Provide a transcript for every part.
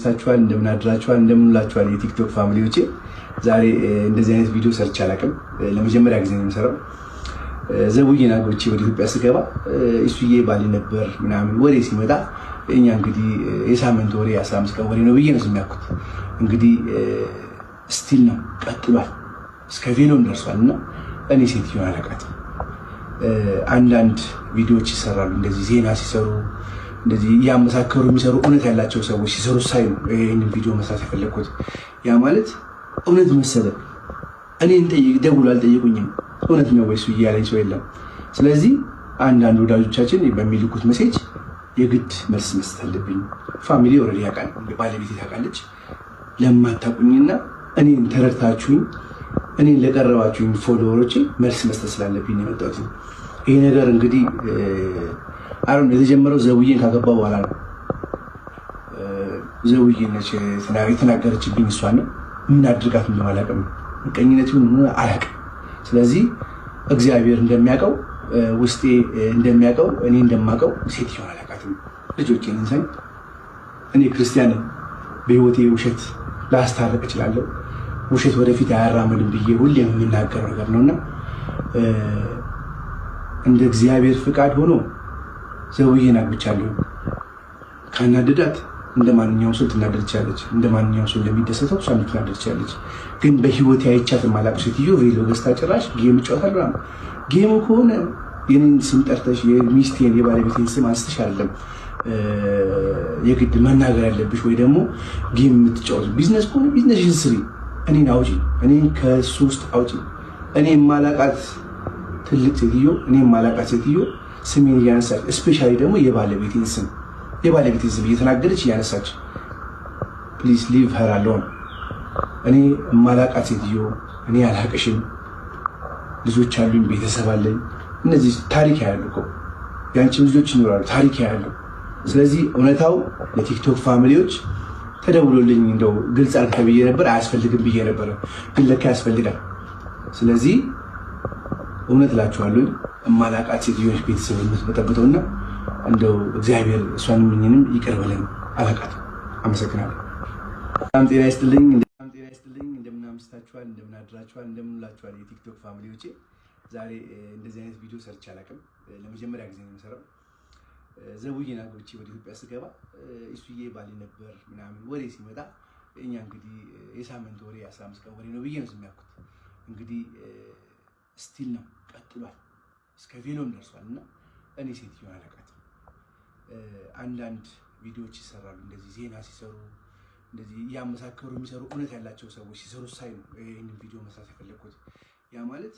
አምስታችኋል እንደምን አድራችኋል እንደምን ውላችኋል የቲክቶክ ፋሚሊዎቼ ዛሬ እንደዚህ አይነት ቪዲዮ ሰርች አላውቅም ለመጀመሪያ ጊዜ ነው የምሰራው ዘውዬን አግብቼ ወደ ኢትዮጵያ ስገባ እሱዬ ባሊ ነበር ምናምን ወሬ ሲመጣ እኛ እንግዲህ የሳምንት ወሬ 15 ቀን ወሬ ነው ብዬ ነው የሚያኩት እንግዲህ ስቲል ነው ቀጥሏል እስከ ቬሎም ደርሷልና እኔ ሴትዮን አላውቃትም አንዳንድ ቪዲዮዎች ይሰራሉ እንደዚህ ዜና ሲሰሩ እንደዚህ ያመሳከሩ የሚሰሩ እውነት ያላቸው ሰዎች ሲሰሩ ሳይ ነው ይሄንን ቪዲዮ መስራት የፈለኩት ያ ማለት እውነት መሰለ እኔን ደውሎ አልጠየቁኝም እውነት ነው ወይስ ያለኝ ሰው የለም ስለዚህ አንዳንድ ወዳጆቻችን በሚልኩት ሜሴጅ የግድ መልስ መስጠት አለብኝ ፋሚሊ ኦሬዲ ያውቃል ባለቤቴ ታውቃለች ለማታውቁኝና እኔን ተረድታችሁኝ እኔን ለቀረባችሁኝ ፎሎወሮቼ መልስ መስጠት ስላለብኝ ነው የመጣሁት ይሄ ነገር እንግዲህ አሁን የተጀመረው ዘውዬን ካገባ በኋላ ነው ዘውዬ ነች የተናገረችብኝ እሷ ነው ምን አድርጋት እንደማላውቅም ምቀኝነቱን አላውቅም ስለዚህ እግዚአብሔር እንደሚያውቀው ውስጤ እንደሚያውቀው እኔ እንደማውቀው ሴትዮን አላውቃትም ልጆቼን እንሳኝ እኔ ክርስቲያን በህይወቴ ውሸት ላስታርቅ እችላለሁ ውሸት ወደፊት አያራምድም ብዬ ሁሌም የምናገረው ነገር ነውና እንደ እግዚአብሔር ፍቃድ ሆኖ ዘውዬን አግብቻለሁ ካናደዳት እንደማንኛውም ሰው ትናደድቻለች እንደማንኛውም ሰው እንደሚደሰተው እሷ ትናደድቻለች ግን በህይወቴ አይቻት ማላቅ ሴትዮ ቬሎ ገዝታ ጭራሽ ጌም ጫወታለሁ ጌሙ ከሆነ የኔን ስም ጠርተሽ የሚስቴን የባለቤቴን ስም አንስተሽ አይደለም የግድ መናገር ያለብሽ ወይ ደግሞ ጌም የምትጫወቱ ቢዝነስ ከሆነ ቢዝነስሽን ስሪ እኔን አውጪ እኔን ከሱ ውስጥ አውጪ እኔ ማላቃት ትልቅ ሴትዮ እኔ ማላቃት ሴትዮ ስሜን እያነሳች ስፔሻሊ ደግሞ የባለቤቴን ስም እየተናገረች እያነሳች ፕሊዝ ሊቭ ሄር አሎን እኔ ማላቃት ሴትዮ እኔ አላቅሽም ልጆች አሉኝ ቤተሰብ አለኝ እነዚህ ታሪክ ያያሉ እኮ ያንቺም ልጆች ይኖራሉ ታሪክ ያያሉ ስለዚህ እውነታው ለቲክቶክ ፋሚሊዎች ተደውሎልኝ እንደው ግልጽ አድርገህ ብዬ ነበር አያስፈልግም ብዬ ነበር ግን ለካ ያስፈልጋል ስለዚህ እውነት እላችኋለሁ ማላቃት ሴትዮች ቤተሰብ የምትበጠብጠውና እንደው እግዚአብሔር እሷን ምንንም ይቅር በለን አላቃት አመሰግናለሁ በጣም ጤና ይስጥልኝ እንደምን አምስታችኋል እንደምን አድራችኋል እንደምን ውላችኋል የቲክቶክ ፋሚሊዎቼ ዛሬ እንደዚህ አይነት ቪዲዮ ሰርች አላውቅም ለመጀመሪያ ጊዜ ነው የምሰራው ዘውዬን አግብቼ ወደ ኢትዮጵያ ስገባ እሱዬ ባሊ ነበር ምናምን ወሬ ሲመጣ እኛ እንግዲህ የሳምንት ወሬ 15 ቀን ወሬ ነው ብዬ ነው የሚያኩት እንግዲህ ስቲል ነው ቀጥሏል እስከ ቬሎም ደርሷልና እኔ ሴትዮን አላውቃትም አንዳንድ ቪዲዮዎች ይሰራሉ እንደዚህ ዜና ሲሰሩ እንደዚህ ያመሳከሩ የሚሰሩ እውነት ያላቸው ሰዎች ሲሰሩ ሳይ ነው ይሄንን ቪዲዮ መስራት የፈለኩት ያ ማለት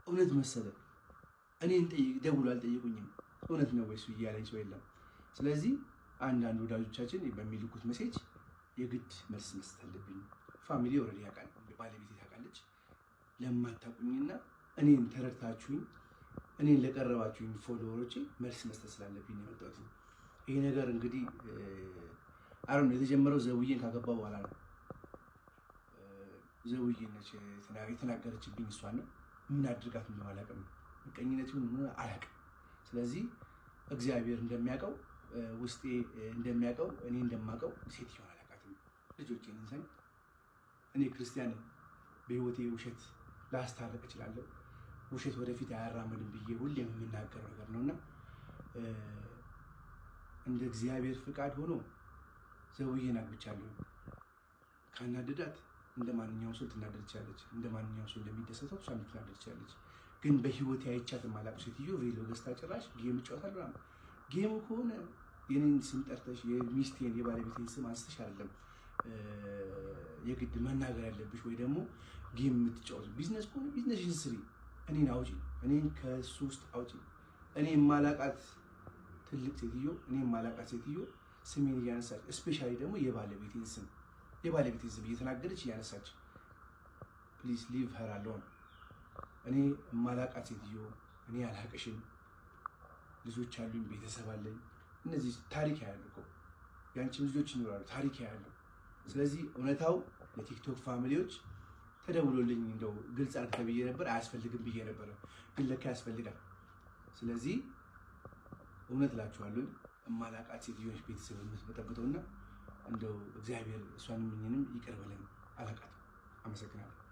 እውነት መሰለ እኔን ደውሎ አልጠየቁኝም እውነት ነው ወይስ ያለኝ ሰው የለም ስለዚህ አንዳንድ ወዳጆቻችን በሚልኩት ሜሴጅ የግድ መልስ መስጠት አለብኝ ፋሚሊ ኦሬዲ ያውቃል ባለቤቴ ታውቃለች ለማታውቁኝና እኔን ተረድታችሁኝ እኔን ለቀረባችሁኝ ፎሎወሮቼ መልስ መስጠት ስላለብኝ ነው የመጣሁት ይሄ ነገር እንግዲህ አሁን የተጀመረው ዘውዬን ካገባ በኋላ ነው ዘውዬ ነች የተናገረችብኝ እሷ ነው ምን አድርጋት እንደማላውቅም ምቀኝነቱን አላውቅም ስለዚህ እግዚአብሔር እንደሚያውቀው ውስጤ እንደሚያውቀው እኔ እንደማውቀው ሴትዮን አላውቃትም ልጆቼን እንሳኝ እኔ ክርስቲያን በህይወቴ ውሸት ላስታርቅ እችላለሁ ውሸት ወደፊት አያራምድም ብዬ ሁሌም የምናገረው ነገር ነውና እንደ እግዚአብሔር ፍቃድ ሆኖ ዘውዬን አግብቻለሁ ካናደዳት እንደማንኛውም ሰው ትናደድቻለች እንደማንኛውም ሰው እንደሚደሰተው እሷ ትናደድቻለች ግን በህይወቴ አይቻት ማላቅ ሴትዮ ቬሎ ገዝታ ጭራሽ ጌም ጫወታለሁ ጌሙ ከሆነ የኔን ስም ጠርተሽ የሚስቴን የባለቤቴን ስም አንስተሽ አይደለም የግድ መናገር ያለብሽ ወይ ደግሞ ጌም የምትጫወቱ ቢዝነስ ከሆነ ቢዝነስሽን ስሪ እኔን አውጪ እኔን ከሱ ውስጥ አውጪ እኔ ማላቃት ትልቅ ሴትዮ እኔ ማላቃት ሴትዮ ስሜን እያነሳች ስፔሻሊ ደግሞ የባለቤቴን ስም እየተናገረች እያነሳች ፕሊዝ ሊቭ ሄር አሎን እኔ ማላቃት ሴትዮ እኔ አላቅሽም ልጆች አሉኝ ቤተሰብ አለኝ እነዚህ ታሪክ ያያሉ እኮ ያንቺም ልጆች ይኖራሉ ታሪክ ያያሉ ስለዚህ እውነታው ለቲክቶክ ፋሚሊዎች ተደውሎልኝ እንደው ግልጽ አድርገህ ብዬ ነበር አያስፈልግም ብዬ ነበር ግን ለካ ያስፈልጋል ስለዚህ እውነት እላችኋለሁ ማላቃት ሴትዮች ቤተሰብ የምትበጠብጠውና እንደው እግዚአብሔር እሷንም እኛንም ይቅር በለን። አላቃት። አመሰግናለሁ።